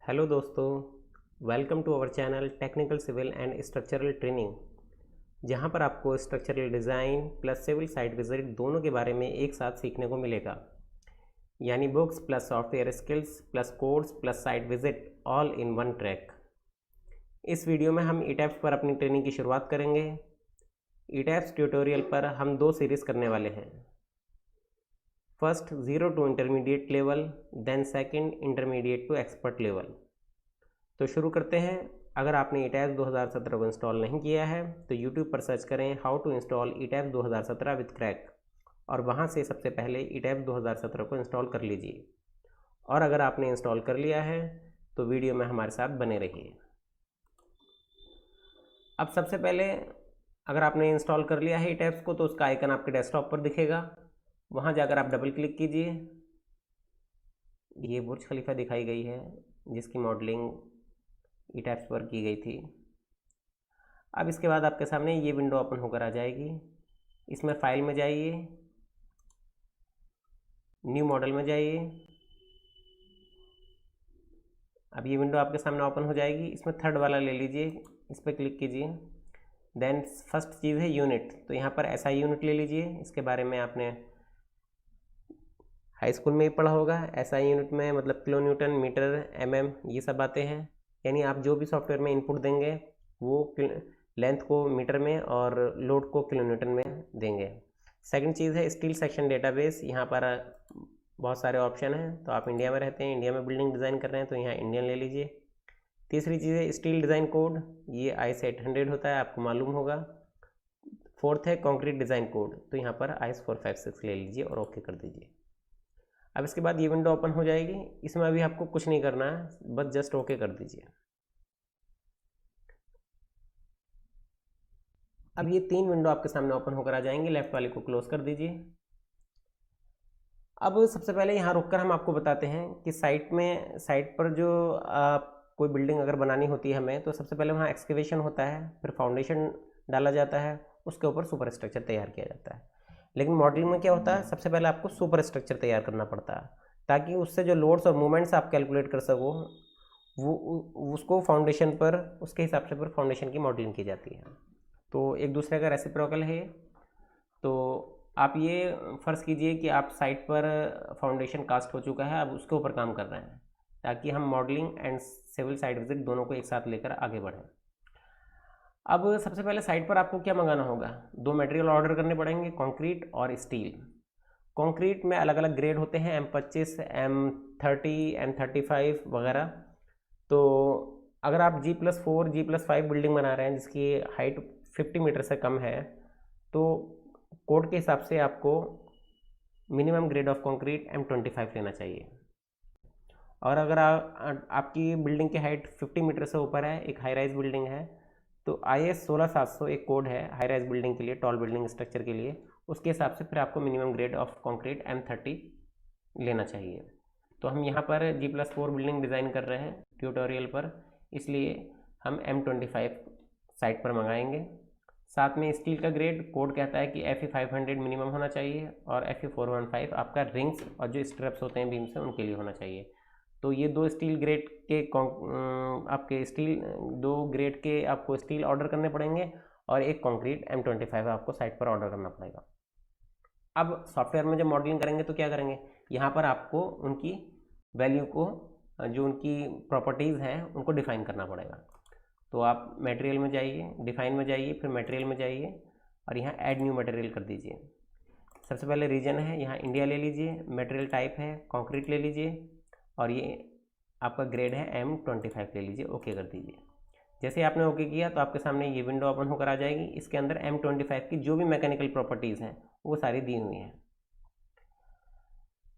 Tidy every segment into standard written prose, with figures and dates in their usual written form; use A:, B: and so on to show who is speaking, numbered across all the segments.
A: Hello दोस्तों, welcome to our channel technical civil and structural training, जहां पर आपको structural design plus civil site visit दोनों के बारे में एक साथ सीखने को मिलेगा। यानी books plus software skills plus course plus site visit all in one track. इस वीडियो में हम ईटैप्स पर अपनी ट्रेनिंग की शुरुआत करेंगे। ईटैप्स ट्यूटोरियल पर हम दो सीरीज़ करने वाले हैं। First 0 to intermediate level, then second intermediate to expert level. तो शुरू करते हैं। अगर आपने ईटैप्स 2017 को इंस्टॉल नहीं किया है तो यूट्यूब पर सर्च करें how to install ETABS 2017 with crack, और वहां से सबसे पहले ईटैप्स 2017 को इंस्टॉल कर लीजिए। और अगर आपने इंस्टॉल कर लिया है तो वीडियो में हमारे साथ बने रहिए। अब सबसे पहले अगर आपने इंस्टॉल कर लिया है ईटैप्स को तो उसका आइकन आपके डेस्कटॉप पर दिखेगा। वहाँ जाकर आप डबल क्लिक कीजिए। ये बुर्ज खलीफा दिखाई गई है जिसकी मॉडलिंग ईटैप्स पर की गई थी। अब इसके बाद आपके सामने ये विंडो ओपन होकर आ जाएगी। इसमें फाइल में जाइए, न्यू मॉडल में जाइए। अब ये विंडो आपके सामने ओपन हो जाएगी। इसमें थर्ड वाला ले लीजिए, इस पर क्लिक कीजिए। देन फर्स्ट चीज़ है यूनिट, तो यहाँ पर एसआई यूनिट ले लीजिए। इसके बारे में आपने हाई स्कूल में ही पढ़ा होगा। एसआई यूनिट में मतलब किलो न्यूटन, मीटर, एमएम, ये सब बातें हैं। यानी आप जो भी सॉफ्टवेयर में इनपुट देंगे वो लेंथ को मीटर में और लोड को किलो न्यूटन में देंगे। सेकंड चीज़ है स्टील सेक्शन डेटाबेस। यहाँ पर बहुत सारे ऑप्शन हैं। तो आप इंडिया में रहते हैं, इंडिया में बिल्डिंग डिज़ाइन कर रहे हैं तो यहाँ इंडियन ले लीजिए। तीसरी चीज़ है स्टील डिज़ाइन कोड, ये IS 800 होता है, आपको मालूम होगा। फोर्थ है कंक्रीट डिज़ाइन कोड, तो यहाँ पर IS 456 ले लीजिए और ओके कर दीजिए। अब इसके बाद ये विंडो ओपन हो जाएगी। इसमें अभी आपको कुछ नहीं करना है, बस जस्ट ओके कर दीजिए। अब ये तीन विंडो आपके सामने ओपन होकर आ जाएंगी। लेफ्ट वाले को क्लोज कर दीजिए। अब सबसे पहले यहाँ रुककर हम आपको बताते हैं कि साइट पर जो कोई बिल्डिंग अगर बनानी होती है हमें, तो सबसे पहले वहाँ एक्सकेवेशन होता है, फिर फाउंडेशन डाला जाता है, उसके ऊपर सुपर स्ट्रक्चर तैयार किया जाता है। लेकिन मॉडलिंग में क्या होता है, सबसे पहले आपको सुपर स्ट्रक्चर तैयार करना पड़ता है ताकि उससे जो लोड्स और मूवमेंट्स आप कैलकुलेट कर सको वो उसको फाउंडेशन पर उसके हिसाब से फिर फाउंडेशन की मॉडलिंग की जाती है। तो एक दूसरे का रेसिप्रोकल है। तो आप ये फ़र्ज़ कीजिए कि आप साइट पर फाउंडेशन कास्ट हो चुका है, अब उसके ऊपर काम कर रहे हैं ताकि हम modelling and civil site visit दोनों को एक साथ लेकर आगे बढ़ें। अब सबसे पहले साइट पर आपको क्या मंगाना होगा, दो मटेरियल ऑर्डर करने पड़ेंगे, कंक्रीट और स्टील। कंक्रीट में अलग अलग ग्रेड होते हैं, M25, M30, M35 वगैरह। तो अगर आप G+4, G+5 बिल्डिंग बना रहे हैं जिसकी हाइट 50 मीटर से कम है, तो कोड के हिसाब से आपको minimum grade of concrete M25 लेना चाहिए। और अगर आपकी बिल्डिंग की हाइट 50 मीटर से ऊपर है, एक हाई राइज बिल्डिंग है, तो IS 16700 एक कोड है हाई राइज बिल्डिंग के लिए, टॉल बिल्डिंग स्ट्रक्चर के लिए। उसके हिसाब से फिर आपको minimum grade of concrete M30 लेना चाहिए। तो हम यहाँ पर G+4 बिल्डिंग डिज़ाइन कर रहे हैं ट्यूटोरियल पर, इसलिए हम M25 साइट पर मंगाएंगे। साथ में स्टील का ग्रेड कोड कहता है कि Fe 500 मिनिमम होना चाहिए और Fe 415 आपका रिंग्स और जो स्ट्रैप्स होते हैं बीम से उनके लिए होना चाहिए। तो ये दो स्टील ग्रेड के आपके दो ग्रेड के आपको स्टील ऑर्डर करने पड़ेंगे और एक कंक्रीट M25 आपको साइट पर ऑर्डर करना पड़ेगा। अब सॉफ्टवेयर में जब मॉडलिंग करेंगे तो क्या करेंगे, यहाँ पर आपको उनकी वैल्यू को, जो उनकी प्रॉपर्टीज़ हैं उनको डिफ़ाइन करना पड़ेगा। तो आप मटेरियल में जाइए, डिफ़ाइन में जाइए, फिर मटेरियल में जाइए और यहाँ ऐड न्यू मटेरियल कर दीजिए। सबसे पहले रीजन है, यहाँ इंडिया ले लीजिए, मटेरियल टाइप है कंक्रीट ले लीजिए और ये आपका ग्रेड है M25 ले लीजिए, ओके कर दीजिए। जैसे आपने ओके किया तो आपके सामने ये विंडो ओपन होकर आ जाएगी। इसके अंदर M25 की जो भी मैकेनिकल प्रॉपर्टीज़ हैं वो सारी दी हुई हैं।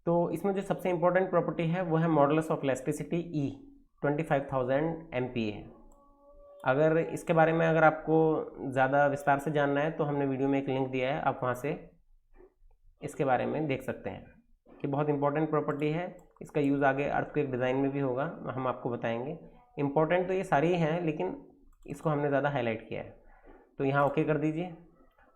A: तो इसमें जो सबसे इंपॉर्टेंट प्रॉपर्टी है वो है modulus of elasticity E 25,000 MPa है। अगर इसके बारे में अगर आपको ज़्यादा विस्तार से जानना है तो हमने वीडियो में एक लिंक दिया है, आप वहाँ से इसके बारे में देख सकते हैं कि बहुत इंपॉर्टेंट प्रॉपर्टी है। इसका यूज़ आगे अर्थक्वेक डिज़ाइन में भी होगा, हम आपको बताएंगे। इंपॉर्टेंट तो ये सारी हैं लेकिन इसको हमने ज़्यादा हाईलाइट किया है। तो यहाँ ओके कर दीजिए।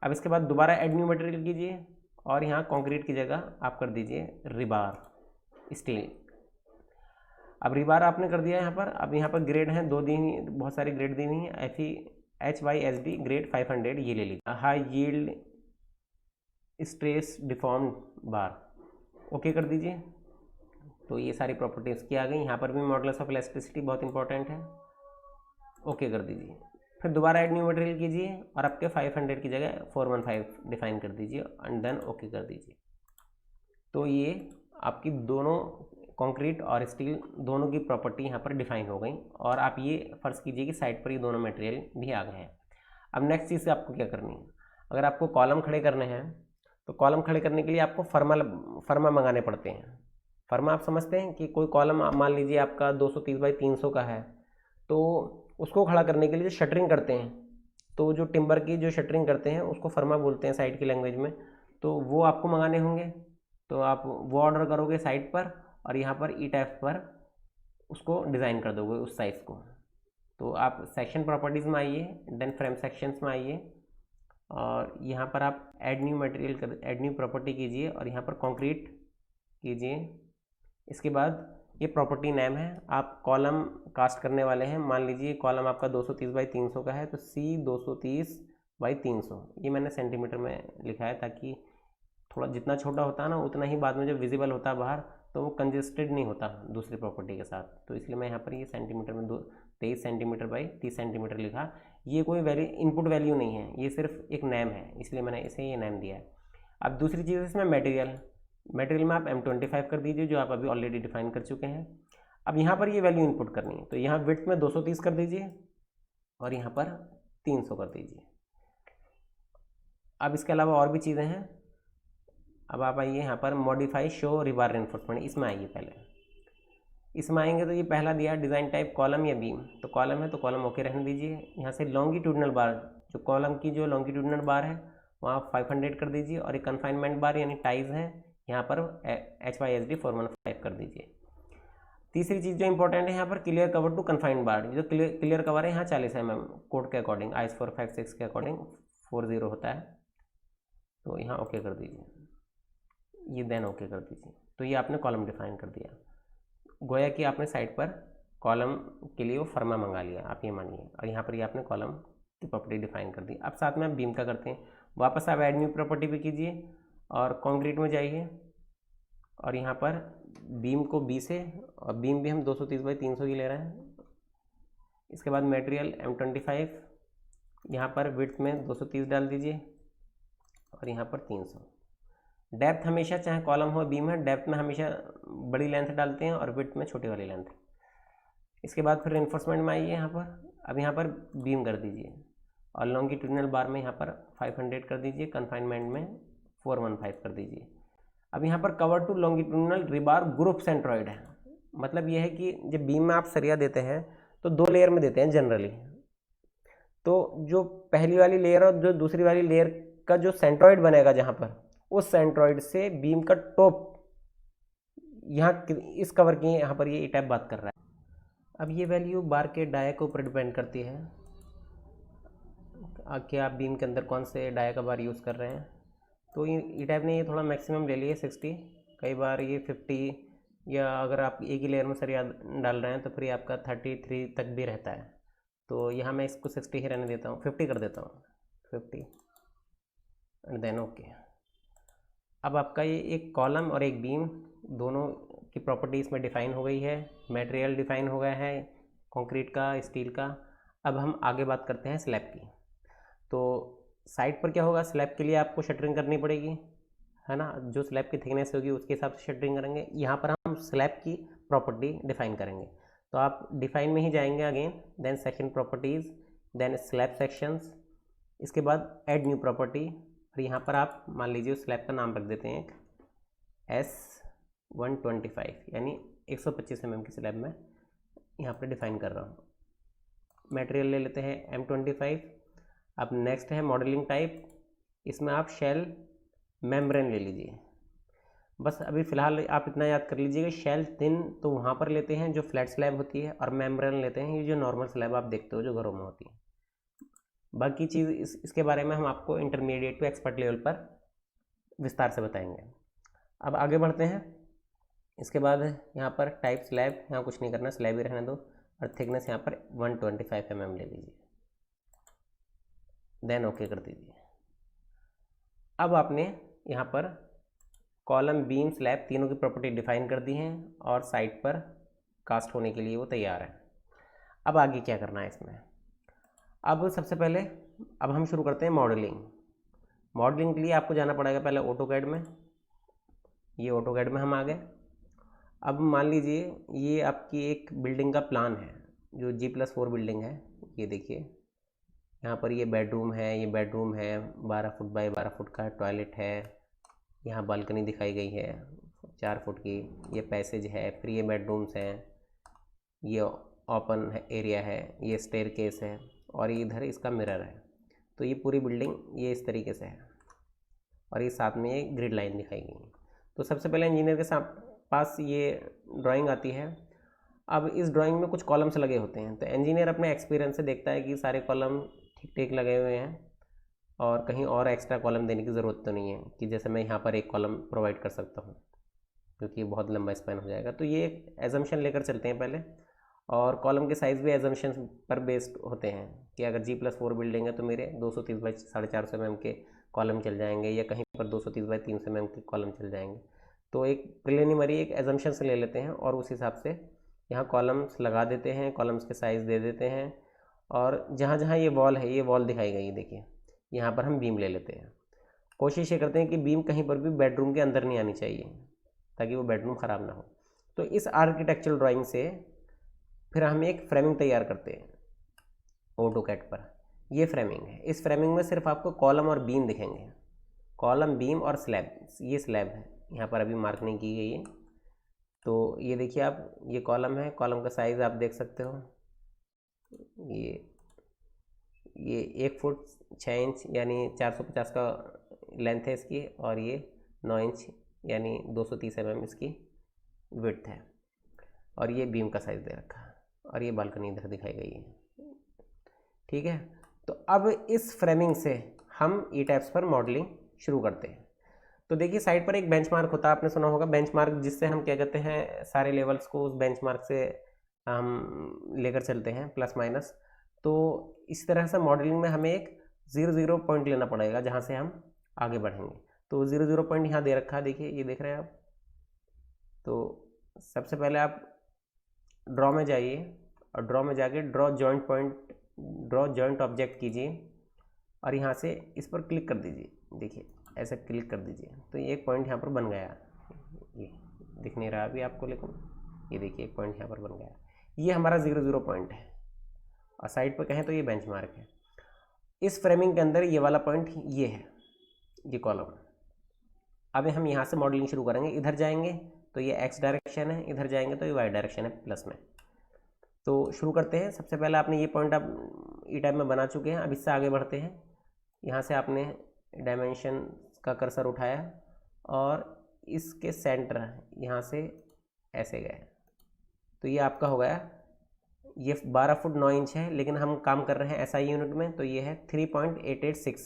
A: अब इसके बाद दोबारा ऐड न्यू मटेरियल कीजिए और यहाँ कंक्रीट की जगह आप कर दीजिए रिबार स्टील। अब रिबार आपने कर दिया यहाँ पर। अब यहाँ पर ग्रेड हैं, दो दी हुई, बहुत सारी ग्रेड दी हुई हैं। HYSD ग्रेड 500 ये ले लीजिए। हाई यील्ड स्ट्रेस डिफॉर्म्ड बार, ओके कर दीजिए। तो ये सारी प्रॉपर्टीज़ की आ गई। यहाँ पर भी मॉडुलस ऑफ इलास्टिसिटी बहुत इंपॉर्टेंट है, ओके कर दीजिए। फिर दोबारा ऐड न्यू मटेरियल कीजिए और आपके 500 की जगह 415 डिफाइन कर दीजिए एंड देन ओके कर दीजिए। तो ये आपकी दोनों कंक्रीट और स्टील दोनों की प्रॉपर्टी यहाँ पर डिफाइन हो गई और आप ये फर्ज कीजिए कि साइड पर ये दोनों मटेरियल भी आ गए हैं। अब नेक्स्ट चीज़ आपको क्या करनी है, अगर आपको कॉलम खड़े करने हैं तो कॉलम खड़े करने के लिए आपको फर्मा मंगाने पड़ते हैं। फर्मा आप समझते हैं कि कोई कॉलम मान लीजिए आपका 230 बाई 300 का है, तो उसको खड़ा करने के लिए जो शटरिंग करते हैं, तो जो टिम्बर की जो शटरिंग करते हैं उसको फर्मा बोलते हैं साइट की लैंग्वेज में। तो वो आपको मंगाने होंगे, तो आप वो ऑर्डर करोगे साइट पर और यहाँ पर ईटैफ पर उसको डिज़ाइन कर दोगे उस साइज़ को। तो आप सेक्शन प्रॉपर्टीज़ में आइए, देन फ्रेम सेक्शंस में आइए और यहाँ पर आप ऐड न्यू प्रॉपर्टी कीजिए और यहाँ पर कंक्रीट कीजिए। इसके बाद ये प्रॉपर्टी नेम है, आप कॉलम कास्ट करने वाले हैं। मान लीजिए कॉलम आपका 230 बाई 300 का है, तो C 230 बाई 300 ये मैंने सेंटीमीटर में लिखा है ताकि थोड़ा जितना छोटा होता है ना उतना ही बाद में जब विजिबल होता है बाहर तो वो कंजेस्टेड नहीं होता दूसरी प्रॉपर्टी के साथ। तो इसलिए मैं यहाँ पर ये सेंटीमीटर में 23 सेंटीमीटर बाई 30 सेंटीमीटर लिखा। ये कोई वैल्यू इनपुट वैल्यू नहीं है, ये सिर्फ एक नेम है, इसलिए मैंने इसे ये नेम दिया है। अब दूसरी चीज़ इसमें मटेरियल में आप M25 कर दीजिए जो आप अभी ऑलरेडी डिफाइन कर चुके हैं। अब यहाँ पर ये वैल्यू इनपुट करनी है, तो यहाँ विड्थ में 230 कर दीजिए और यहाँ पर 300 कर दीजिए। अब इसके अलावा और भी चीज़ें हैं। अब आप आइए यहाँ पर मॉडिफाई शो रिबार रेनफोर्समेंट, इसमें आइए। पहले इसमें आएंगे तो ये पहला दिया डिज़ाइन टाइप कॉलम या बीम, तो कॉलम है तो कॉलम ओके रहने दीजिए। यहाँ से लॉन्गिट्यूडनल बार, जो कॉलम की जो लॉन्गिट्यूडनल बार है वहाँ 500 कर दीजिए और एक कन्फाइनमेंट बार यानी टाइज है यहाँ पर HYSD 415 कर दीजिए। तीसरी चीज़ जो इंपॉर्टेंट है यहाँ पर क्लियर कवर टू कन्फाइंड बार, जो क्लियर कवर है यहाँ 40 mm कोड के अकॉर्डिंग, IS 456 के अकॉर्डिंग 40 होता है, तो यहाँ ओके कर दीजिए, ये देन ओके कर दीजिए। तो ये आपने कॉलम डिफाइन कर दिया, गोया कि आपने साइट पर कॉलम के लिए वो फर्मा मंगा लिया, आप ये मानिए। और यहाँ पर ये आपने कॉलम की प्रॉपर्टी डिफाइन कर दी। अब साथ में आप बीम का करते हैं, वापस आप ऐड न्यू प्रॉपर्टी पे कीजिए और कंक्रीट में जाइए और यहाँ पर बीम को B से, और बीम भी हम 230 बाई 300 की ले रहे हैं। इसके बाद मटेरियल M25, यहाँ पर विड्थ में 230 डाल दीजिए और यहाँ पर 300। डेप्थ हमेशा चाहे कॉलम हो बीम है, डेप्थ में हमेशा बड़ी लेंथ डालते हैं और विड्थ में छोटी वाली लेंथ। इसके बाद फिर रेनफोर्समेंट में आइए यहाँ पर। अब यहाँ पर बीम कर दीजिए और लॉन्गिट्यूडनल बार में यहाँ पर 500 कर दीजिए, कन्फाइनमेंट में 415 कर दीजिए। अब यहाँ पर cover to longitudinal rebar group centroid है, मतलब यह है कि जब बीम में आप सरिया देते हैं तो 2 लेयर में देते हैं जनरली। तो जो पहली वाली लेयर और जो दूसरी वाली लेयर का जो सेंट्रॉइड बनेगा जहाँ पर, उस सेंट्रॉइड से बीम का टॉप यहाँ इस कवर की यहाँ पर ये टाइप बात कर रहा है। अब ये वैल्यू बार के डाया के ऊपर डिपेंड करती है कि आप बीम के अंदर कौन से डाया का बार यूज़ कर रहे हैं। तो ये टाइप ने ये थोड़ा मैक्सिमम ले लिए 60, कई बार ये 50, या अगर आप एक ही लेयर में सरिया डाल रहे हैं तो फिर आपका 33 तक भी रहता है। तो यहाँ मैं इसको 60 ही रहने देता हूँ, 50 कर देता हूँ, 50 एंड देन ओके। अब आपका ये एक कॉलम और एक बीम दोनों की प्रॉपर्टी इसमें डिफ़ाइन हो गई है, मटेरियल डिफ़ाइन हो गया है कंक्रीट का, स्टील का। अब हम आगे बात करते हैं स्लैब की। तो साइड पर क्या होगा, स्लैब के लिए आपको शटरिंग करनी पड़ेगी, है ना, जो स्लैब की थिकनेस होगी उसके हिसाब से शटरिंग करेंगे। यहाँ पर हम स्लैब की प्रॉपर्टी डिफ़ाइन करेंगे, तो आप डिफ़ाइन में ही जाएंगे again, then section properties, then slab sections, इसके बाद ऐड न्यू प्रॉपर्टी। और यहाँ पर आप मान लीजिए उस स्लैब का नाम रख देते हैं S125, यानी 125 mm की स्लैब में यहाँ पर डिफ़ाइन कर रहा हूँ। मटेरियल ले लेते हैं M25। अब नेक्स्ट है मॉडलिंग टाइप, इसमें आप शेल मेम्ब्रेन ले लीजिए। बस अभी फ़िलहाल आप इतना याद कर लीजिएगा, शेल थिन तो वहाँ पर लेते हैं जो फ्लैट स्लैब होती है, और मेम्ब्रेन लेते हैं ये जो नॉर्मल स्लैब आप देखते हो जो घरों में होती है। बाकी चीज़ इसके बारे में हम आपको इंटरमीडिएट टू एक्सपर्ट लेवल पर विस्तार से बताएंगे। अब आगे बढ़ते हैं। इसके बाद यहाँ पर टाइप स्लैब, यहाँ कुछ नहीं करना, स्लैब ही रहने दो, और थिकनेस यहाँ पर 125 mm ले लीजिए, देन ओके कर दीजिए। अब आपने यहाँ पर कॉलम, बीम, स्लैब तीनों की प्रॉपर्टी डिफाइन कर दी हैं और साइट पर कास्ट होने के लिए वो तैयार है। अब आगे क्या करना है इसमें? अब सबसे पहले अब हम शुरू करते हैं मॉडलिंग। मॉडलिंग के लिए आपको जाना पड़ेगा पहले ऑटोकैड में। ये ऑटोकैड में हम आ गए। अब मान लीजिए ये आपकी एक बिल्डिंग का प्लान है जो G+4 बिल्डिंग है। ये देखिए यहाँ पर ये बेडरूम है, ये बेडरूम है, 12 फुट बाय 12 फुट का टॉयलेट है, यहाँ बालकनी दिखाई गई है 4 फुट की, ये पैसेज है, फिर ये बेडरूम्स हैं, ये ओपन एरिया है, ये स्टेयरकेस है, और ये इधर इसका मिरर है। तो ये पूरी बिल्डिंग ये इस तरीके से है, और ये साथ में ये ग्रिड लाइन दिखाई गई है। तो सबसे पहले इंजीनियर के पास ये ड्राइंग आती है। अब इस ड्राइंग में कुछ कॉलम्स लगे होते हैं, तो इंजीनियर अपने एक्सपीरियंस से देखता है कि सारे कॉलम ठीक ठीक लगे हुए हैं और कहीं और एक्स्ट्रा कॉलम देने की ज़रूरत तो नहीं है, कि जैसे मैं यहाँ पर एक कॉलम प्रोवाइड कर सकता हूँ क्योंकि ये बहुत लंबा स्पैन हो जाएगा। तो ये एक एजम्पशन लेकर चलते हैं पहले, और कॉलम के साइज़ भी एजम्पशन पर बेस्ड होते हैं कि अगर G+4 बिल्डिंग है तो मेरे 230 बाई 450 mm के कॉलम चल जाएंगे, या कहीं पर 230 बाई 300 mm के कॉलम चल जाएंगे। तो एक प्रिलिमिनरी एक एजम्पशन से ले लेते हैं और उस हिसाब से यहाँ कॉलम्स लगा देते हैं, कॉलम्स के साइज़ दे देते हैं। और जहाँ जहाँ ये वॉल है, ये वॉल दिखाई गई, देखिए यहाँ पर हम बीम ले लेते हैं। कोशिश ये करते हैं कि बीम कहीं पर भी बेडरूम के अंदर नहीं आनी चाहिए ताकि वो बेडरूम ख़राब ना हो। तो इस आर्किटेक्चरल ड्राइंग से फिर हम एक फ्रेमिंग तैयार करते हैं ऑटोकैड पर। ये फ्रेमिंग है, इस फ्रेमिंग में सिर्फ आपको कॉलम और बीम दिखेंगे, कॉलम, बीम और स्लैब। ये स्लैब है, यहाँ पर अभी मार्क नहीं की गई है। तो ये देखिए आप, ये कॉलम है, कॉलम का साइज़ आप देख सकते हो, ये 1 फुट 6 इंच यानी 450 का लेंथ है इसकी, और ये 9 इंच यानी 230 mm इसकी विड्थ है, और ये बीम का साइज़ दे रखा है, और ये बालकनी इधर दिखाई गई है। ठीक है, तो अब इस फ्रेमिंग से हम ई टैप्स पर मॉडलिंग शुरू करते हैं। तो देखिए साइड पर एक बेंचमार्क होता है, आपने सुना होगा बेंचमार्क, जिससे हम क्या कहते हैं सारे लेवल्स को उस बेंचमार्क से हम लेकर चलते हैं प्लस माइनस। तो इस तरह से मॉडलिंग में हमें एक 0 पॉइंट लेना पड़ेगा जहाँ से हम आगे बढ़ेंगे। तो 0 पॉइंट यहाँ दे रखा है, देखिए ये देख रहे हैं आप। तो सबसे पहले आप ड्रॉ में जाइए, और ड्रॉ में जाके ड्रॉ जॉइंट ऑब्जेक्ट कीजिए, और यहाँ से इस पर क्लिक कर दीजिए। देखिए ऐसे क्लिक कर दीजिए तो ये एक पॉइंट यहाँ पर बन गया। ये दिख नहीं रहा अभी आपको, लेकिन ये देखिए एक पॉइंट यहाँ पर बन गया। ये हमारा 0 पॉइंट है, और साइड पर कहें तो ये बेंचमार्क है। इस फ्रेमिंग के अंदर ये वाला पॉइंट ये है, ये कॉलम। अब हम यहाँ से मॉडलिंग शुरू करेंगे। इधर जाएंगे तो ये x डायरेक्शन है, इधर जाएंगे तो ये y डायरेक्शन है प्लस में। तो शुरू करते हैं। सबसे पहले आपने ये पॉइंट आप ई टाइप में बना चुके हैं। अब इससे आगे बढ़ते हैं। यहाँ से आपने डायमेंशन का कर्सर उठाया और इसके सेंटर यहाँ से ऐसे गए, तो ये आपका हो गया। ये 12 फुट 9 इंच है, लेकिन हम काम कर रहे हैं SI यूनिट में, तो ये है 3.886।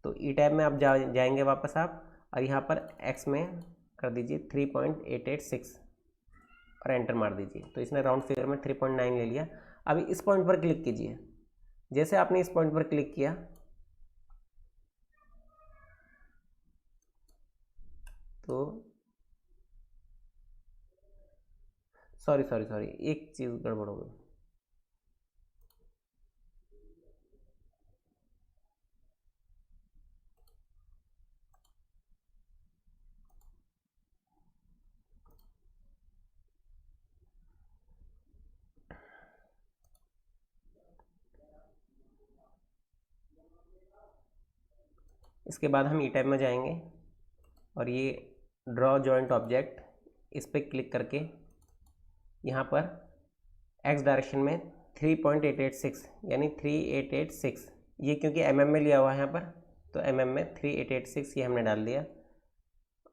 A: तो ई टैब में आप जाएंगे वापस आप, और यहाँ पर x में कर दीजिए 3.886 और एंटर मार दीजिए। तो इसने राउंड फिगर में 3.9 ले लिया। अभी इस पॉइंट पर क्लिक कीजिए। जैसे आपने इस पॉइंट पर क्लिक किया तो सॉरी एक चीज़ गड़बड़ हो गई। इसके बाद हम ई टैब में जाएंगे और ये ड्रॉ जॉइंट ऑब्जेक्ट, इस पर क्लिक करके यहाँ पर x डायरेक्शन में 3.886 यानी 3886, ये क्योंकि mm में लिया हुआ है यहाँ पर, तो mm में 3886 ये हमने डाल दिया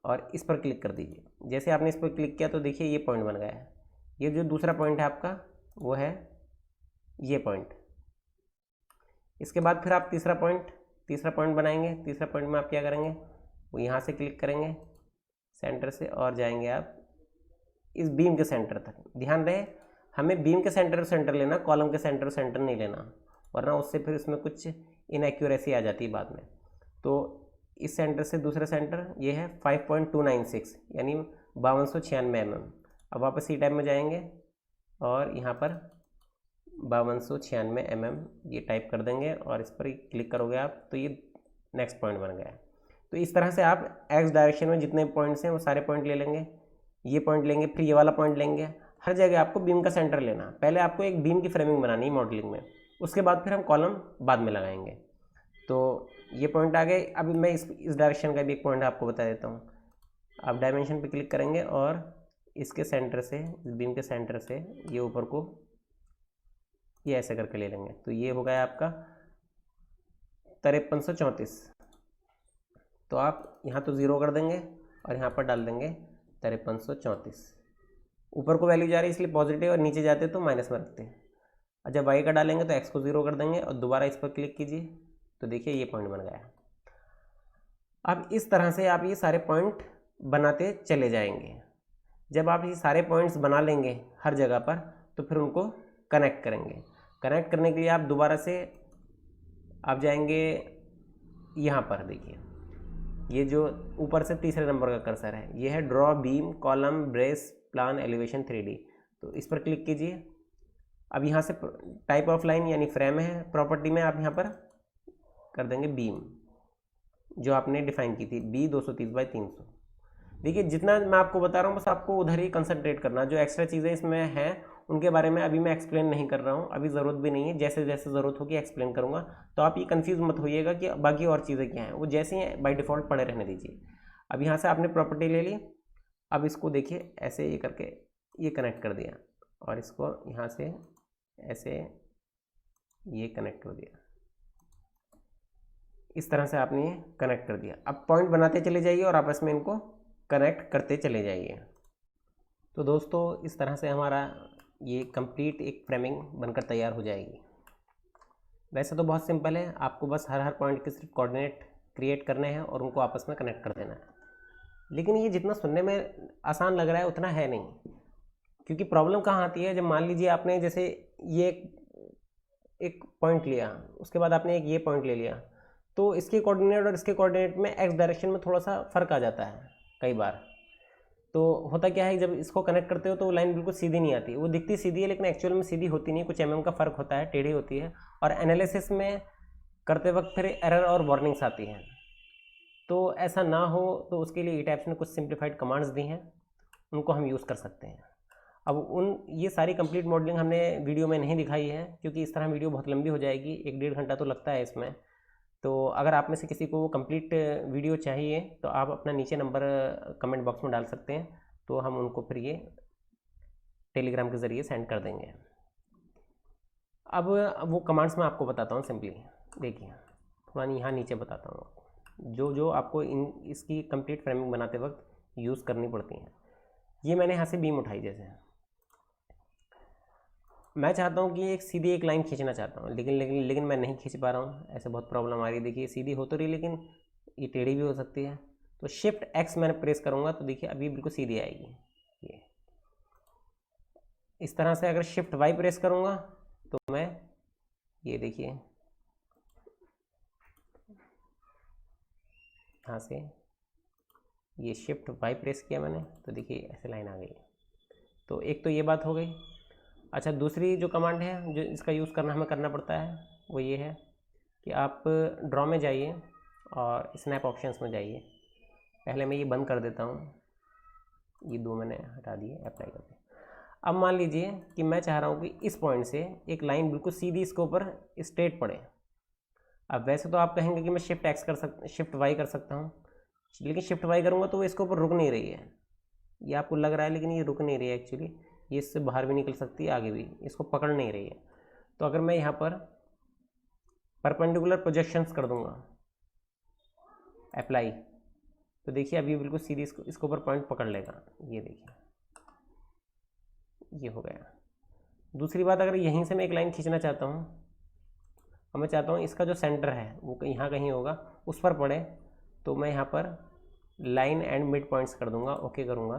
A: और इस पर क्लिक कर दीजिए। जैसे आपने इस पर क्लिक किया तो देखिए ये पॉइंट बन गया है। ये जो दूसरा पॉइंट है आपका वो है ये पॉइंट। इसके बाद फिर आप तीसरा पॉइंट बनाएंगे। तीसरा पॉइंट में आप क्या करेंगे, वो यहाँ से क्लिक करेंगे सेंटर से और जाएंगे आप इस बीम के सेंटर तक। ध्यान रहे हमें बीम के सेंटर लेना, कॉलम के सेंटर नहीं लेना, वरना उससे फिर इसमें कुछ इनएक्यूरेसी आ जाती है बाद में। तो इस सेंटर से दूसरे सेंटर ये है 5.296 यानी 5296 mm। अब वापस सी टाइप में जाएंगे और यहाँ पर 5296 mm ये टाइप कर देंगे और इस पर क्लिक करोगे आप तो ये नेक्स्ट पॉइंट बन गया है। तो इस तरह से आप एक्स डायरेक्शन में जितने पॉइंट्स हैं वो सारे पॉइंट ले लेंगे, ये पॉइंट लेंगे, फिर ये वाला पॉइंट लेंगे। हर जगह आपको बीम का सेंटर लेना। पहले आपको एक बीम की फ्रेमिंग बनानी है मॉडलिंग में, उसके बाद फिर हम कॉलम बाद में लगाएंगे। तो ये पॉइंट आ गए। अभी मैं इस डायरेक्शन का भी एक पॉइंट आपको बता देता हूँ। आप डायमेंशन पे क्लिक करेंगे और इसके सेंटर से, इस बीम के सेंटर से ये ऊपर को ये ऐसे करके ले लेंगे। तो ये हो गया आपका 5334। तो आप यहाँ तो ज़ीरो कर देंगे और यहाँ पर डाल देंगे 5334। ऊपर को वैल्यू जा रही है इसलिए पॉजिटिव, और नीचे जाते तो माइनस में रखते हैं। और जब वाई का डालेंगे तो एक्स को ज़ीरो कर देंगे और दोबारा इस पर क्लिक कीजिए तो देखिए ये पॉइंट बन गया। अब इस तरह से आप ये सारे पॉइंट बनाते चले जाएंगे। जब आप ये सारे पॉइंट्स बना लेंगे हर जगह पर तो फिर उनको कनेक्ट करेंगे। कनेक्ट करने के लिए आप दोबारा से आप जाएंगे यहाँ पर, देखिए ये जो ऊपर से तीसरे नंबर का कर्सर है ये है draw beam column brace plan elevation 3D। तो इस पर क्लिक कीजिए। अब यहाँ से टाइप ऑफ लाइन यानी फ्रेम है, प्रॉपर्टी में आप यहाँ पर कर देंगे बीम जो आपने डिफाइन की थी B 230/300। देखिए जितना मैं आपको बता रहा हूँ बस आपको उधर ही कंसंट्रेट करना। जो एक्स्ट्रा चीज़ें इसमें हैं उनके बारे में अभी मैं एक्सप्लेन नहीं कर रहा हूँ, अभी ज़रूरत भी नहीं है। जैसे जैसे ज़रूरत होगी एक्सप्लेन करूँगा। तो आप ये कंफ्यूज मत होइएगा कि बाकी और चीज़ें क्या हैं, वो जैसे ही बाय डिफ़ॉल्ट पड़े रहने दीजिए। अब यहाँ से आपने प्रॉपर्टी ले ली। अब इसको देखिए ऐसे ये करके ये कनेक्ट कर दिया और इसको यहाँ से ऐसे ये कनेक्ट कर दिया। इस तरह से आपने ये कनेक्ट कर दिया। अब पॉइंट बनाते चले जाइए और आपस में इनको कनेक्ट करते चले जाइए। तो दोस्तों इस तरह से हमारा ये कंप्लीट एक फ्रेमिंग बनकर तैयार हो जाएगी। वैसे तो बहुत सिंपल है, आपको बस हर पॉइंट के सिर्फ कोऑर्डिनेट क्रिएट करने हैं और उनको आपस में कनेक्ट कर देना है। लेकिन ये जितना सुनने में आसान लग रहा है उतना है नहीं, क्योंकि प्रॉब्लम कहाँ आती है जब मान लीजिए आपने जैसे ये एक पॉइंट लिया, उसके बाद आपने एक ये पॉइंट ले लिया, तो इसके कोऑर्डिनेट और इसके कोऑर्डिनेट में एक्स डायरेक्शन में थोड़ा सा फ़र्क आ जाता है कई बार। तो होता क्या है जब इसको कनेक्ट करते हो तो वो लाइन बिल्कुल सीधी नहीं आती, वो दिखती सीधी है लेकिन एक्चुअल में सीधी होती नहीं, कुछ mm का फ़र्क होता है, टेढ़ी होती है। और एनालिसिस में करते वक्त फिर एरर और वार्निंग्स आती हैं। तो ऐसा ना हो तो उसके लिए ई-टाइप्स ने कुछ सिंप्लीफाइड कमांड्स दी हैं, उनको हम यूज़ कर सकते हैं। अब ये सारी कंप्लीट मॉडलिंग हमने वीडियो में नहीं दिखाई है क्योंकि इस तरह वीडियो बहुत लंबी हो जाएगी, 1-1.5 घंटा तो लगता है इसमें। तो अगर आप में से किसी को कंप्लीट वीडियो चाहिए तो आप अपना नीचे नंबर कमेंट बॉक्स में डाल सकते हैं, तो हम उनको फिर ये टेलीग्राम के ज़रिए सेंड कर देंगे। अब वो कमांड्स मैं आपको बताता हूँ सिंपली। देखिए थोड़ा यहाँ नीचे बताता हूँ आपको जो आपको इसकी कंप्लीट फ्रेमिंग बनाते वक्त यूज़ करनी पड़ती हैं। ये मैंने यहाँ से बीम उठाई, जैसे मैं चाहता हूँ कि एक सीधी एक लाइन खींचना चाहता हूँ, लेकिन मैं नहीं खींच पा रहा हूँ, ऐसे बहुत प्रॉब्लम आ रही है। देखिए सीधी हो तो रही लेकिन ये टेढ़ी भी हो सकती है। तो शिफ्ट एक्स मैंने प्रेस करूँगा तो देखिए अभी बिल्कुल सीधी आएगी। ये इस तरह से अगर शिफ्ट वाई प्रेस करूँगा तो मैं ये देखिए यहाँ से ये शिफ्ट वाई प्रेस किया मैंने तो देखिए ऐसे लाइन आ गई। तो एक तो ये बात हो गई। अच्छा, दूसरी जो कमांड है जो इसका यूज़ हमें करना पड़ता है वो ये है कि आप ड्रॉ में जाइए और स्नैप ऑप्शंस में जाइए। पहले मैं ये बंद कर देता हूँ, ये 2 मैंने हटा दिए, अप्लाई कर दिए। अब मान लीजिए कि मैं चाह रहा हूँ कि इस पॉइंट से एक लाइन बिल्कुल सीधी इसके ऊपर स्ट्रेट पड़े। अब वैसे तो आप कहेंगे कि मैं शिफ्ट वाई कर सकता हूँ, लेकिन शिफ्ट वाई करूँगा तो वो इसके ऊपर रुक नहीं रही है। ये आपको लग रहा है लेकिन ये रुक नहीं रही है एक्चुअली, ये इससे बाहर भी निकल सकती है, आगे भी इसको पकड़ नहीं रही है। तो अगर मैं यहाँ पर परपेंडिकुलर प्रोजेक्शंस कर दूँगा अप्लाई, तो देखिए अभी बिल्कुल सीधी इसके ऊपर पॉइंट पकड़ लेगा। ये देखिए ये हो गया। दूसरी बात, अगर यहीं से मैं एक लाइन खींचना चाहता हूँ और मैं चाहता हूँ इसका जो सेंटर है वो यहाँ कहीं होगा, उस पर पड़े, तो मैं यहाँ पर लाइन एंड मिड पॉइंट्स कर दूँगा, ओके करूँगा।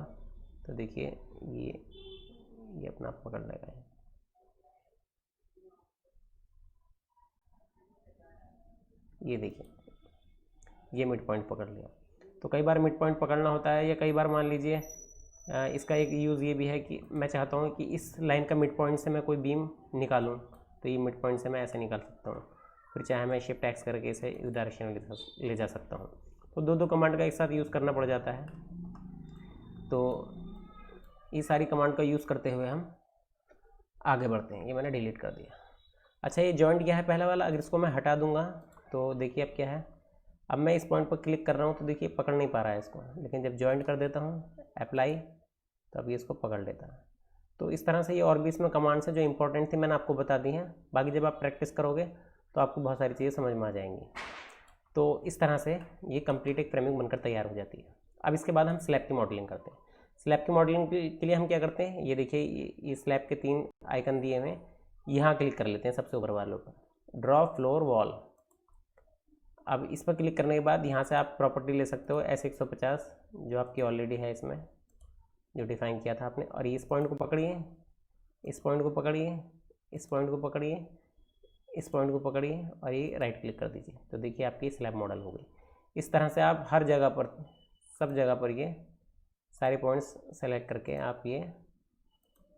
A: तो देखिए ये अपना आप पकड़ लेगा। ये देखिए ये मिड पॉइंट पकड़ लिया। तो कई बार मिड पॉइंट पकड़ना होता है, या कई बार मान लीजिए इसका एक यूज़ ये भी है कि मैं चाहता हूँ कि इस लाइन का मिड पॉइंट से मैं कोई बीम निकालूँ, तो ये मिड पॉइंट से मैं ऐसे निकाल सकता हूँ। फिर चाहे मैं शिफ्ट एक्स करके इसे इस डायरेक्शन में ले जा सकता हूँ। तो दो कमांड का एक साथ यूज़ करना पड़ जाता है। तो ये सारी कमांड का यूज़ करते हुए हम आगे बढ़ते हैं। ये मैंने डिलीट कर दिया। अच्छा, ये जॉइंट क्या है पहला वाला, अगर इसको मैं हटा दूंगा तो देखिए अब क्या है, अब मैं इस पॉइंट पर क्लिक कर रहा हूँ तो देखिए पकड़ नहीं पा रहा है इसको, लेकिन जब जॉइंट कर देता हूँ अप्लाई, तो अब ये इसको पकड़ लेता है। तो इस तरह से ये और भी इसमें कमांड्स हैं जो इंपॉर्टेंट थी, मैंने आपको बता दी हैं। बाकी जब आप प्रैक्टिस करोगे तो आपको बहुत सारी चीज़ें समझ में आ जाएंगी। तो इस तरह से ये कंप्लीट एक फ्रेमिंग बनकर तैयार हो जाती है। अब इसके बाद हम स्लैब की मॉडलिंग करते हैं। स्लैब की मॉडलिंग के लिए हम क्या करते हैं, ये देखिए ये स्लैब के 3 आइकन दिए हुए, यहाँ क्लिक कर लेते हैं सबसे ऊपर वालों पर, ड्रॉ फ्लोर वॉल। अब इस पर क्लिक करने के बाद यहाँ से आप प्रॉपर्टी ले सकते हो S150 जो आपकी ऑलरेडी है इसमें, जो डिफ़ाइन किया था आपने। और इस पॉइंट को पकड़िए, इस पॉइंट को पकड़िए, इस पॉइंट को पकड़िए, इस पॉइंट को पकड़िए और ये राइट क्लिक कर दीजिए। तो देखिए आपकी स्लैब मॉडल हो गई। इस तरह से आप हर जगह पर, सब जगह पर ये सारे पॉइंट्स सेलेक्ट करके आप ये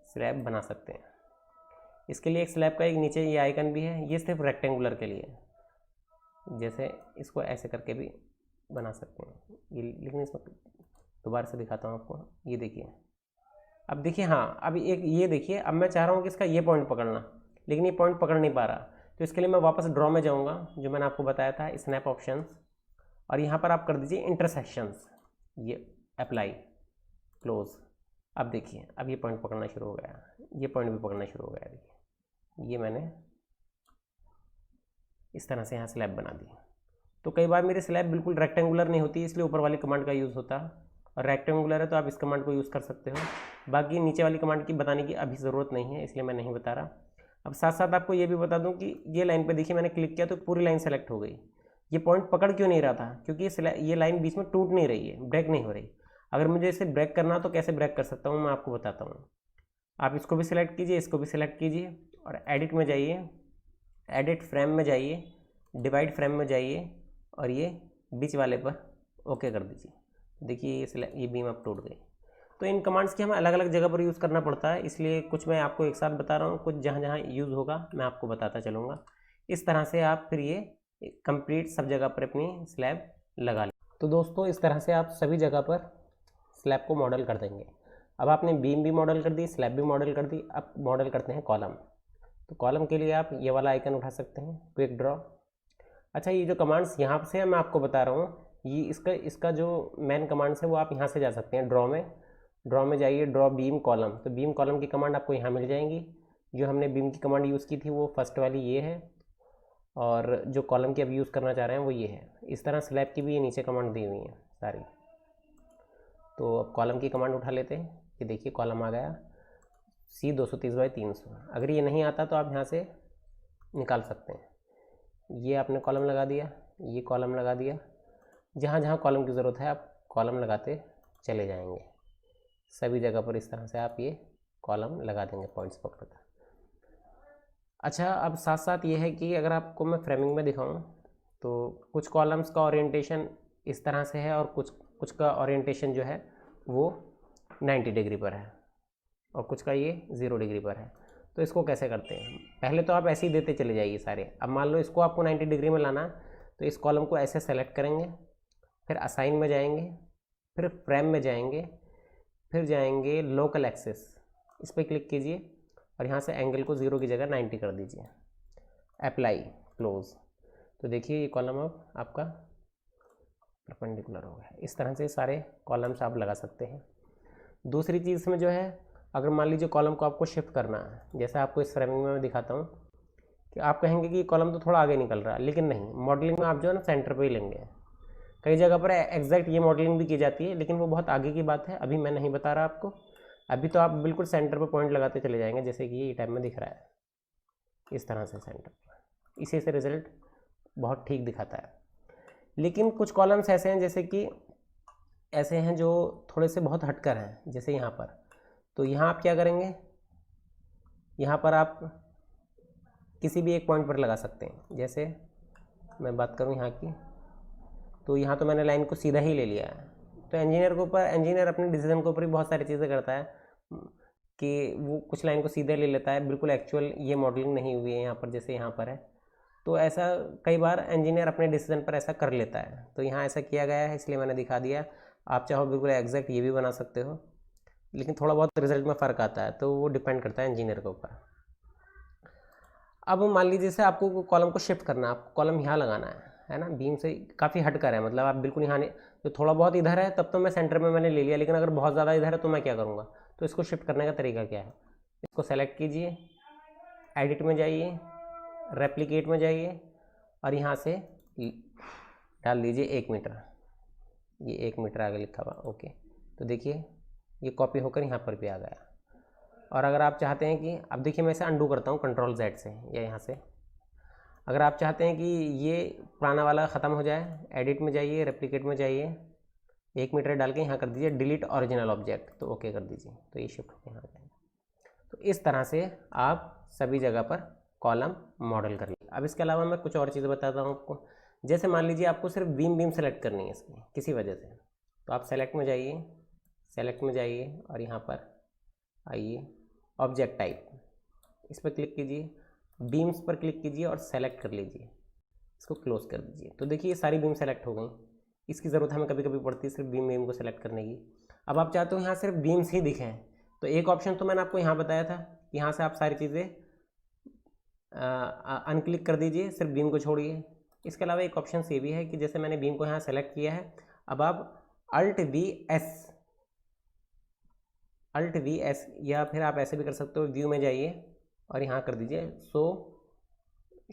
A: स्लैब बना सकते हैं। इसके लिए एक स्लैब का एक नीचे ये आइकन भी है, ये सिर्फ रेक्टेंगुलर के लिए, जैसे इसको ऐसे करके भी बना सकते हैं ये, लेकिन इसमें दोबारा से दिखाता हूँ आपको। ये देखिए, अब देखिए, हाँ अब एक ये देखिए, अब मैं चाह रहा हूँ कि इसका ये पॉइंट पकड़ना, लेकिन ये पॉइंट पकड़ नहीं पा रहा। तो इसके लिए मैं वापस ड्रॉ में जाऊँगा, जो मैंने आपको बताया था स्नैप ऑप्शंस, और यहाँ पर आप कर दीजिए इंटरसेक्शंस, ये अप्लाई क्लोज। अब देखिए अब ये पॉइंट पकड़ना शुरू हो गया, ये पॉइंट भी पकड़ना शुरू हो गया। देखिए ये मैंने इस तरह से यहाँ स्लैब बना दी। तो कई बार मेरी स्लैब बिल्कुल रेक्टेंगुलर नहीं होती, इसलिए ऊपर वाली कमांड का यूज़ होता है, और रेक्टेंगुलर है तो आप इस कमांड को यूज़ कर सकते हो। बाकी नीचे वाली कमांड की बताने की अभी ज़रूरत नहीं है, इसलिए मैं नहीं बता रहा। अब साथ साथ आपको ये भी बता दूं कि ये लाइन पे देखिए मैंने क्लिक किया तो पूरी लाइन सेलेक्ट हो गई। ये पॉइंट पकड़ क्यों नहीं रहा था, क्योंकि ये लाइन बीच में टूट नहीं रही है, ब्रेक नहीं हो रही। अगर मुझे इसे ब्रेक करना तो कैसे ब्रेक कर सकता हूँ मैं आपको बताता हूँ। आप इसको भी सिलेक्ट कीजिए, इसको भी सिलेक्ट कीजिए, और एडिट में जाइए, एडिट फ्रेम में जाइए, डिवाइड फ्रेम में जाइए, और ये बीच वाले पर ओके कर दीजिए। देखिए ये बीम अब टूट गई। तो इन कमांड्स की हमें अलग अलग जगह पर यूज़ करना पड़ता है, इसलिए कुछ मैं आपको एक साथ बता रहा हूँ, कुछ जहाँ जहाँ यूज़ होगा मैं आपको बताता चलूँगा। इस तरह से आप फिर ये कंप्लीट सब जगह पर अपनी स्लैब लगा लें। तो दोस्तों इस तरह से आप सभी जगह पर स्लैब को मॉडल कर देंगे। अब आपने बीम भी मॉडल कर दी, स्लैब भी मॉडल कर दी, अब मॉडल करते हैं कॉलम। तो कॉलम के लिए आप ये वाला आइकन उठा सकते हैं, क्विक ड्रॉ। अच्छा, ये जो कमांड्स यहाँ से मैं आपको बता रहा हूँ, ये इसका जो मेन कमांड्स है वो आप यहाँ से जा सकते हैं ड्रॉ में जाइए, ड्रॉ बीम कॉलम। तो बीम कॉलम की कमांड आपको यहाँ मिल जाएंगी। जो हमने बीम की कमांड यूज़ की थी वो फर्स्ट वाली ये है, और जो कॉलम की अब यूज़ करना चाह रहे हैं वो ये है। इस तरह स्लैब की भी ये नीचे कमांड दी हुई है सारी। तो अब कॉलम की कमांड उठा लेते हैं। ये देखिए कॉलम आ गया C 230/300। अगर ये नहीं आता तो आप यहाँ से निकाल सकते हैं। ये आपने कॉलम लगा दिया, ये कॉलम लगा दिया, जहाँ जहाँ कॉलम की ज़रूरत है आप कॉलम लगाते चले जाएंगे। सभी जगह पर इस तरह से आप ये कॉलम लगा देंगे पॉइंट्स पकड़कर। अच्छा, अब साथ साथ ये है कि अगर आपको मैं फ्रेमिंग में दिखाऊं तो कुछ कॉलम्स का ओरिएंटेशन इस तरह से है, और कुछ का ओरिएंटेशन जो है वो 90 डिग्री पर है, और कुछ का ये 0 डिग्री पर है। तो इसको कैसे करते हैं, पहले तो आप ऐसे ही देते चले जाइए सारे। अब मान लो इसको आपको 90 डिग्री में लाना है, तो इस कॉलम को ऐसे सेलेक्ट करेंगे, फिर असाइन में जाएंगे, फिर फ्रेम में जाएंगे, फिर जाएंगे लोकल एक्सेस, इस पर क्लिक कीजिए, और यहाँ से एंगल को 0 की जगह 90 कर दीजिए, अप्लाई क्लोज। तो देखिए ये कॉलम अब आपका परपेंडिकुलर हो गया। इस तरह से सारे कॉलम्स आप लगा सकते हैं। दूसरी चीज़ में जो है, अगर मान लीजिए कॉलम को आपको शिफ्ट करना है, जैसे आपको इस फ्रेमिंग में मैं दिखाता हूँ कि आप कहेंगे कि कॉलम तो थोड़ा आगे निकल रहा है, लेकिन नहीं, मॉडलिंग में आप जो है ना सेंटर पे ही लेंगे। कई जगह पर एग्जैक्ट ये मॉडलिंग भी की जाती है, लेकिन वो बहुत आगे की बात है, अभी मैं नहीं बता रहा आपको। अभी तो आप बिल्कुल सेंटर पर पॉइंट लगाते चले जाएंगे, जैसे कि ये टाइप में दिख रहा है, इस तरह से सेंटर पर। इसी से रिजल्ट बहुत ठीक दिखाता है। लेकिन कुछ कॉलम्स ऐसे हैं, जैसे कि ऐसे हैं जो थोड़े से बहुत हटकर हैं, जैसे यहाँ पर, तो यहाँ आप क्या करेंगे, यहाँ पर आप किसी भी एक पॉइंट पर लगा सकते हैं। जैसे मैं बात करूँ यहाँ की, तो यहाँ तो मैंने लाइन को सीधा ही ले लिया है। तो इंजीनियर अपने डिसीजन के ऊपर ही बहुत सारी चीज़ें करता है कि वो कुछ लाइन को सीधे ले लेता है, बिल्कुल एक्चुअल ये मॉडलिंग नहीं हुई है यहाँ पर, जैसे यहाँ पर है। तो ऐसा कई बार इंजीनियर अपने डिसीजन पर ऐसा कर लेता है, तो यहाँ ऐसा किया गया है इसलिए मैंने दिखा दिया। आप चाहो बिल्कुल एग्जैक्ट ये भी बना सकते हो, लेकिन थोड़ा बहुत रिजल्ट में फ़र्क आता है, तो वो डिपेंड करता है इंजीनियर के ऊपर। अब मान लीजिए जैसे आपको कॉलम को शिफ्ट करना है, आपको कॉलम यहाँ लगाना है ना, बीम से काफ़ी हट कर है, मतलब आप बिल्कुल यहाँ नहीं, तो थोड़ा बहुत इधर है तब तो मैं सेंटर में मैंने ले लिया, लेकिन अगर बहुत ज़्यादा इधर है तो मैं क्या करूँगा। तो इसको शिफ्ट करने का तरीका क्या है, इसको सेलेक्ट कीजिए, एडिट में जाइए, रेप्लिकेट में जाइए और यहाँ से डाल दीजिए 1 मीटर। ये 1 मीटर आगे लिखा हुआ, ओके। तो देखिए ये कॉपी होकर यहाँ पर भी आ गया। और अगर आप चाहते हैं कि, अब देखिए मैं इसे अंडू करता हूँ कंट्रोल Z से या यहाँ से, अगर आप चाहते हैं कि ये पुराना वाला ख़त्म हो जाए, एडिट में जाइए, रेप्लिकेट में जाइए, 1 मीटर डाल के यहाँ कर दीजिए डिलीट ओरिजिनल ऑब्जेक्ट, तो ओके कर दीजिए, तो ये शिफ्ट होकर यहाँ आ जाएगा। तो इस तरह से आप सभी जगह पर कॉलम मॉडल कर लीजिए। अब इसके अलावा मैं कुछ और चीज़ें बताता हूँ आपको। जैसे मान लीजिए आपको सिर्फ बीम सेलेक्ट करनी है इसकी किसी वजह से, तो आप सेलेक्ट में जाइए और यहाँ पर आइए ऑब्जेक्ट टाइप, इस पर क्लिक कीजिए, बीम्स पर क्लिक कीजिए और सेलेक्ट कर लीजिए, इसको क्लोज कर दीजिए। तो देखिए ये सारी बीम सेलेक्ट हो गई। इसकी ज़रूरत हमें कभी कभी पड़ती है सिर्फ बीम को सेलेक्ट करने की। अब आप चाहते हो यहाँ सिर्फ बीम्स ही दिखें, तो एक ऑप्शन तो मैंने आपको यहाँ बताया था, यहाँ से आप सारी चीज़ें अनक्लिक कर दीजिए, सिर्फ बीम को छोड़िए। इसके अलावा एक ऑप्शन ये भी है कि जैसे मैंने बीम को यहाँ सेलेक्ट किया है, अब आप Alt V S या फिर आप ऐसे भी कर सकते हो, व्यू में जाइए और यहाँ कर दीजिए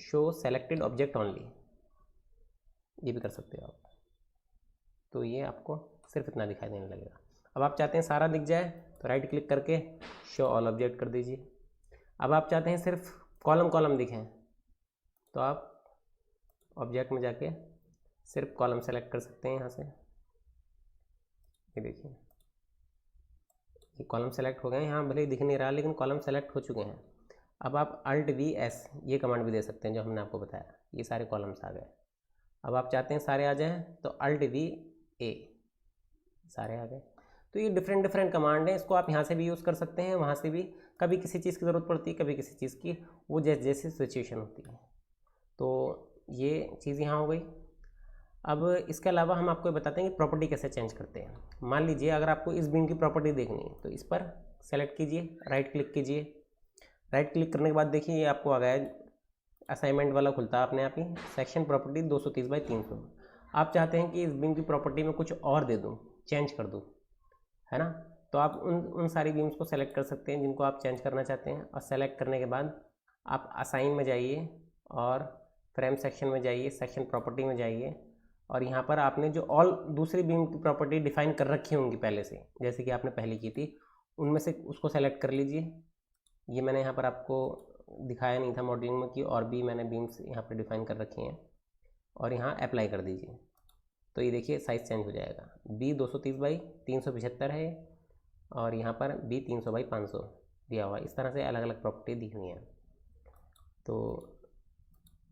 A: शो सेलेक्टेड ऑब्जेक्ट ओनली, ये भी कर सकते हो आप। तो ये आपको सिर्फ इतना दिखाई देने लगेगा। अब आप चाहते हैं सारा दिख जाए तो राइट क्लिक करके शो ऑल ऑब्जेक्ट कर दीजिए। अब आप चाहते हैं सिर्फ कॉलम दिखें, तो आप ऑब्जेक्ट में जाके सिर्फ कॉलम सेलेक्ट कर सकते हैं यहाँ से। ये देखिए ये कॉलम सेलेक्ट हो गए हैं, यहाँ भले ही दिख नहीं रहा लेकिन कॉलम सेलेक्ट हो चुके हैं। अब आप Alt V S ये कमांड भी दे सकते हैं जो हमने आपको बताया, ये सारे कॉलम्स आ गए। अब आप चाहते हैं सारे आ जाएं तो Alt V A, सारे आ गए। तो ये डिफरेंट कमांड है, इसको आप यहाँ से भी यूज़ कर सकते हैं, वहाँ से भी। कभी किसी चीज़ की ज़रूरत पड़ती है, कभी किसी चीज़ की, वो जैसी सिचुएशन होती है। तो ये चीज़ यहाँ हो गई। अब इसके अलावा हम आपको बताते हैं कि प्रॉपर्टी कैसे चेंज करते हैं। मान लीजिए अगर आपको इस बीम की प्रॉपर्टी देखनी है तो इस पर सेलेक्ट कीजिए, राइट क्लिक कीजिए। राइट क्लिक करने के बाद देखिए ये आपको आ गया असाइनमेंट वाला खुलता है अपने आप ही, सेक्शन प्रॉपर्टी 230/300। आप चाहते हैं कि इस बीम की प्रॉपर्टी में कुछ और दे दूँ, चेंज कर दूँ, है ना। तो आप उन सारी बीम्स को सेलेक्ट कर सकते हैं जिनको आप चेंज करना चाहते हैं। और सेलेक्ट करने के बाद आप असाइन में जाइए और फ्रेम सेक्शन में जाइए, सेक्शन प्रॉपर्टी में जाइए और यहाँ पर आपने जो ऑल दूसरी बीम की प्रॉपर्टी डिफाइन कर रखी होंगी पहले से, जैसे कि आपने पहले की थी, उनमें से उसको सेलेक्ट कर लीजिए। ये मैंने यहाँ पर आपको दिखाया नहीं था मॉडलिंग में कि और भी मैंने बीम्स यहाँ पर डिफाइन कर रखी हैं, और यहाँ अप्लाई कर दीजिए। तो ये देखिए साइज़ चेंज हो जाएगा। B 230/375 है और यहाँ पर B 300/500 दिया हुआ है। इस तरह से अलग अलग प्रॉपर्टी दिखनी है। तो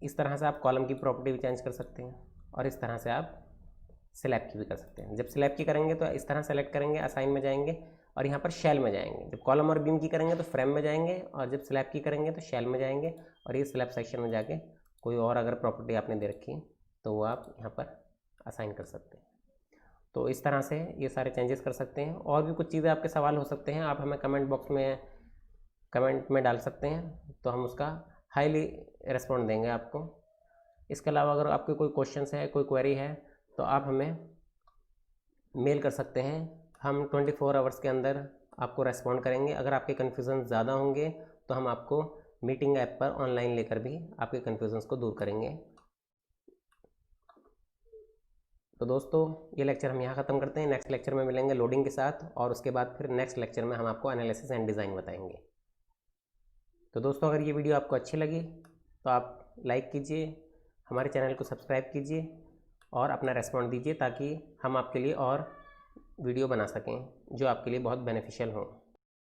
A: इस तरह से आप कॉलम की प्रॉपर्टी भी चेंज कर सकते हैं और इस तरह से आप स्लैब की भी कर सकते हैं। जब स्लैब की करेंगे तो इस तरह सेलेक्ट करेंगे, असाइन में जाएंगे और यहाँ पर शेल में जाएंगे। जब कॉलम और बीम की करेंगे तो फ्रेम में जाएंगे और जब स्लैब की करेंगे तो शेल में जाएंगे और ये स्लैब सेक्शन में जाके कोई और अगर प्रॉपर्टी आपने दे रखी तो वो आप यहाँ पर असाइन कर सकते हैं। तो इस तरह से ये सारे चेंजेस कर सकते हैं। और भी कुछ चीज़ें आपके सवाल हो सकते हैं, आप हमें कमेंट बॉक्स में कमेंट में डाल सकते हैं, तो हम उसका हाईली रिस्पॉन्ड देंगे आपको। इसके अलावा अगर आपके कोई क्वेश्चंस है, कोई क्वेरी है, तो आप हमें मेल कर सकते हैं। हम 24 आवर्स के अंदर आपको रेस्पॉन्ड करेंगे। अगर आपके कन्फ्यूज़न ज़्यादा होंगे तो हम आपको मीटिंग ऐप पर ऑनलाइन लेकर भी आपके कन्फ्यूज़न्स को दूर करेंगे। तो दोस्तों ये लेक्चर हम यहाँ ख़त्म करते हैं। नेक्स्ट लेक्चर में मिलेंगे लोडिंग के साथ और उसके बाद फिर नेक्स्ट लेक्चर में हम आपको एनालिसिस एंड डिज़ाइन बताएंगे। तो दोस्तों अगर ये वीडियो आपको अच्छी लगी तो आप लाइक कीजिए, हमारे चैनल को सब्सक्राइब कीजिए और अपना रेस्पॉन्ड दीजिए ताकि हम आपके लिए और वीडियो बना सकें जो आपके लिए बहुत बेनिफिशियल हों।